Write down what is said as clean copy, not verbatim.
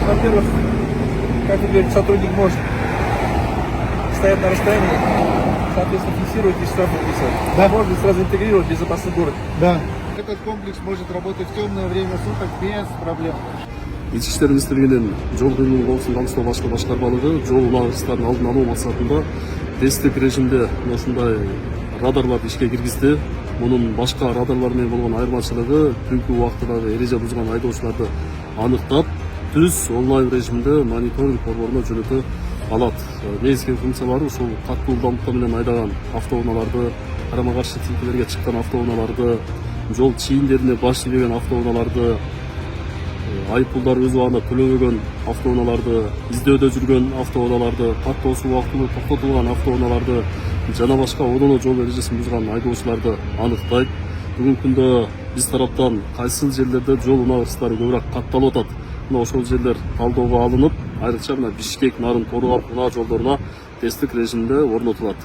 Во-первых, как вы говорите, сотрудник может стоять на расстоянии, соответственно, фиксировать и штраф выписывать. Да. Можно сразу интегрировать в безопасный город. Да. Этот комплекс может работать в темное время суток без проблем. Ички иштер министрлигинин жол кыймыл болсун камсыздоо башкы башкармалыгы жол унаалыштарын алдын алуу максатында тесттик режимде ушундай радарларды ишке киргизди. Мунун башка радарлар менен болгон айырмачылыгы түнкү убактыдагы эреже бузган айдоочуларды аныктап, түз онлайн режимде мониторинг борборуна жөнөтө алат. Негизги функциялары ушул катуу ылдамдыкта менен айдаган автоунааларды, карама каршы тилкелерге чыккан автоунааларды, жол чийиндерине баш ийбеген автоунааларды, айыппулдар өз убагында төлөбөгөн автоунааларды, издөөдө жүргөн автоунааларды, каттоосу убактылуу токтотулган автоунааларды жана башка одоно жол эрежесин бузган айдоочуларды аныктайт. Бүгүнкү күндө биз тараптан кайсыл жерлерде жол унаа ырыстары көбүрөөк катталып атат, мына ошол жерлер талдоого алынып, айрыкча мына Бишкек, Нарын, Тору унаа жолдоруна тесттик режимде орнотулат.